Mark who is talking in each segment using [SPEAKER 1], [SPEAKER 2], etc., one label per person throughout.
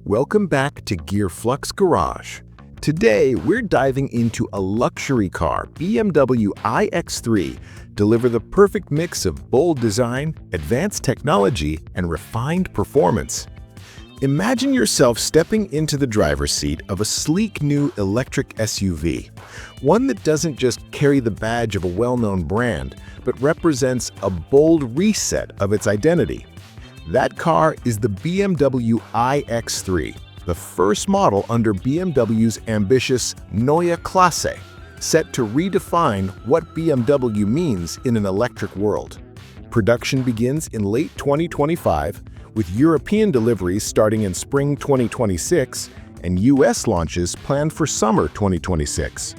[SPEAKER 1] Welcome back to Gearflux Garage. Today, we're diving into a luxury car, BMW iX3, deliver the perfect mix of bold design, advanced technology, and refined performance. Imagine yourself stepping into the driver's seat of a sleek new electric SUV, one that doesn't just carry the badge of a well-known brand, but represents a bold reset of its identity. That car is the BMW iX3, the first model under BMW's ambitious Neue Klasse, set to redefine what BMW means in an electric world. Production begins in late 2025, with European deliveries starting in spring 2026 and US launches planned for summer 2026.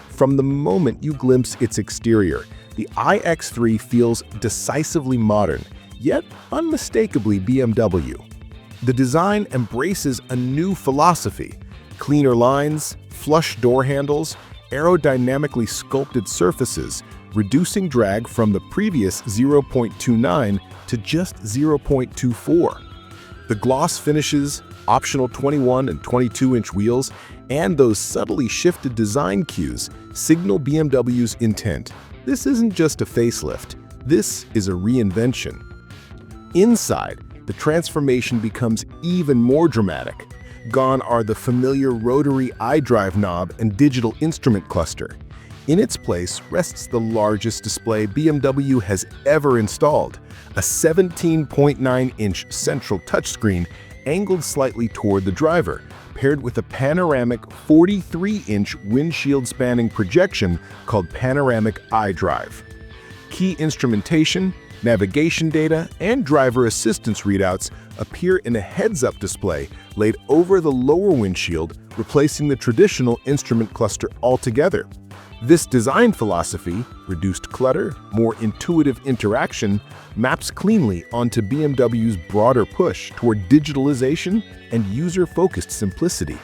[SPEAKER 1] From the moment you glimpse its exterior, the iX3 feels decisively modern, yet unmistakably BMW. The design embraces a new philosophy: cleaner lines, flush door handles, aerodynamically sculpted surfaces, reducing drag from the previous 0.29 to just 0.24. The gloss finishes, optional 21 and 22-inch wheels, and those subtly shifted design cues signal BMW's intent. This isn't just a facelift, this is a reinvention. Inside, the transformation becomes even more dramatic. Gone are the familiar rotary iDrive knob and digital instrument cluster. In its place rests the largest display BMW has ever installed, a 17.9-inch central touchscreen angled slightly toward the driver, paired with a panoramic 43-inch windshield-spanning projection called panoramic iDrive. Key instrumentation, navigation data, and driver assistance readouts appear in a heads-up display laid over the lower windshield, replacing the traditional instrument cluster altogether. This design philosophy, reduced clutter, more intuitive interaction, maps cleanly onto BMW's broader push toward digitalization and user-focused simplicity.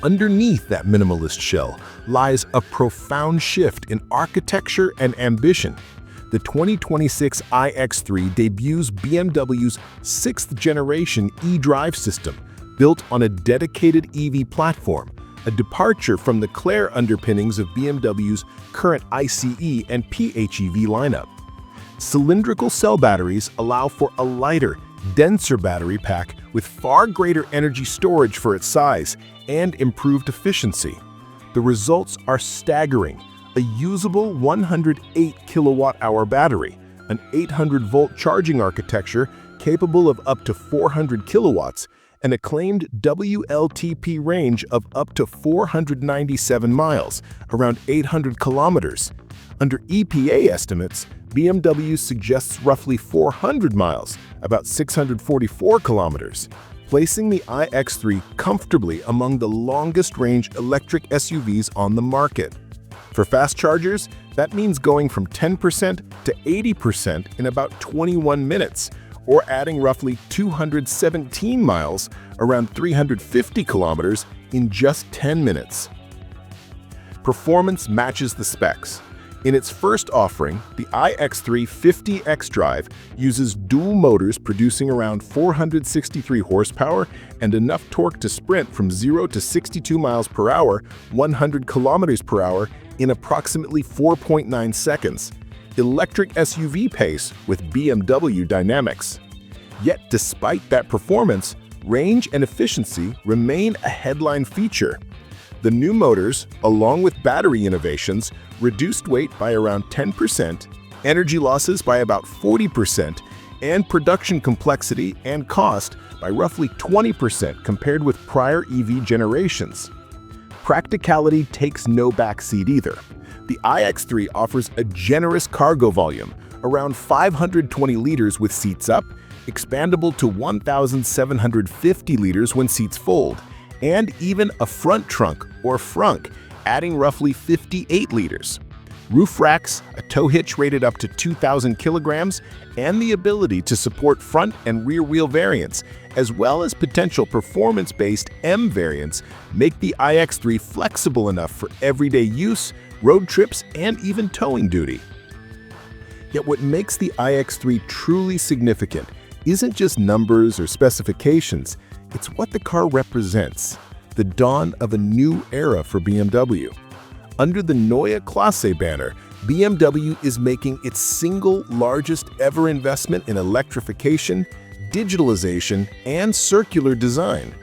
[SPEAKER 1] Underneath that minimalist shell lies a profound shift in architecture and ambition. The 2026 iX3 debuts BMW's sixth-generation eDrive system, built on a dedicated EV platform, a departure from the clear underpinnings of BMW's current ICE and PHEV lineup. Cylindrical cell batteries allow for a lighter, denser battery pack with far greater energy storage for its size and improved efficiency. The results are staggering: a usable 108 kilowatt-hour battery, an 800-volt charging architecture capable of up to 400 kilowatts, an acclaimed WLTP range of up to 497 miles, around 800 kilometers. Under EPA estimates, BMW suggests roughly 400 miles, about 644 kilometers, placing the iX3 comfortably among the longest-range electric SUVs on the market. For fast chargers, that means going from 10% to 80% in about 21 minutes, or adding roughly 217 miles, around 350 kilometers, in just 10 minutes. Performance matches the specs. In its first offering, the iX3 50 xDrive uses dual motors producing around 463 horsepower and enough torque to sprint from 0 to 62 miles per hour, 100 kilometers per hour, in approximately 4.9 seconds. Electric SUV pace with BMW dynamics. Yet despite that performance, range and efficiency remain a headline feature. The new motors, along with battery innovations, reduced weight by around 10%, energy losses by about 40%, and production complexity and cost by roughly 20% compared with prior EV generations. Practicality takes no backseat either. The iX3 offers a generous cargo volume, around 520 liters with seats up, expandable to 1,750 liters when seats fold, and even a front trunk or frunk, adding roughly 58 liters. Roof racks, a tow hitch rated up to 2,000 kilograms, and the ability to support front and rear wheel variants, as well as potential performance-based M variants, make the iX3 flexible enough for everyday use, road trips, and even towing duty. Yet what makes the iX3 truly significant isn't just numbers or specifications, It's what the car represents, the dawn of a new era for BMW. Under the Neue Klasse banner, BMW is making its single largest ever investment in electrification, digitalization, and circular design.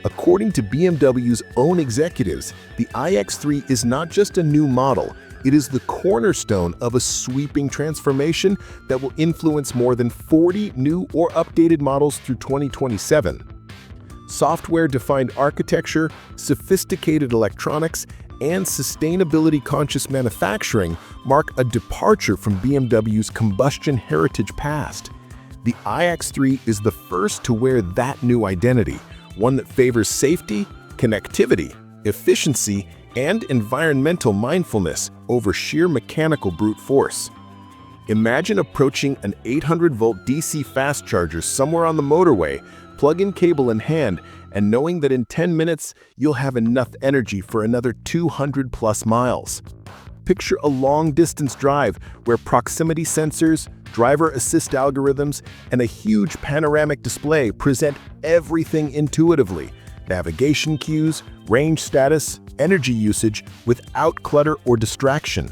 [SPEAKER 1] According to BMW's own executives, the iX3 is not just a new model, it is the cornerstone of a sweeping transformation that will influence more than 40 new or updated models through 2027. Software-defined architecture, sophisticated electronics, and sustainability-conscious manufacturing mark a departure from BMW's combustion heritage past. The iX3 is the first to wear that new identity, one that favors safety, connectivity, efficiency, and environmental mindfulness over sheer mechanical brute force. Imagine approaching an 800-volt DC fast charger somewhere on the motorway, plug-in cable in hand, and knowing that in 10 minutes you'll have enough energy for another 200+ miles. Picture a long-distance drive where proximity sensors, driver assist algorithms, and a huge panoramic display present everything intuitively: navigation cues, range status, energy usage, without clutter or distraction.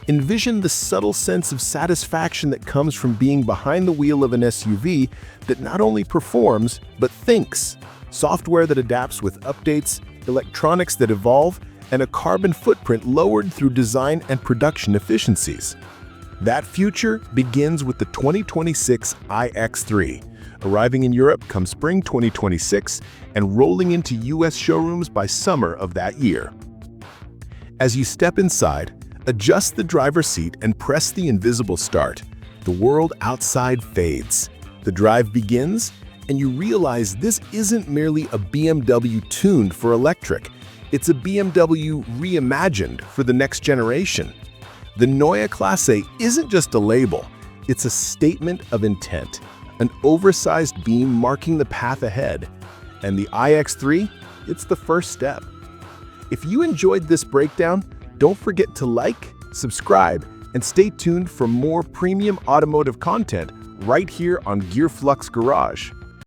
[SPEAKER 1] Envision the subtle sense of satisfaction that comes from being behind the wheel of an SUV that not only performs, but thinks. Software that adapts with updates, electronics that evolve, and a carbon footprint lowered through design and production efficiencies. That future begins with the 2026 iX3, arriving in Europe come spring 2026 and rolling into US showrooms by summer of that year. As you step inside, adjust the driver's seat and press the invisible start. The world outside fades. The drive begins, and you realize this isn't merely a BMW tuned for electric. It's a BMW reimagined for the next generation. The Neue Klasse isn't just a label, it's a statement of intent, an oversized beam marking the path ahead. And the iX3, it's the first step. If you enjoyed this breakdown, don't forget to like, subscribe, and stay tuned for more premium automotive content right here on GearFlux Garage.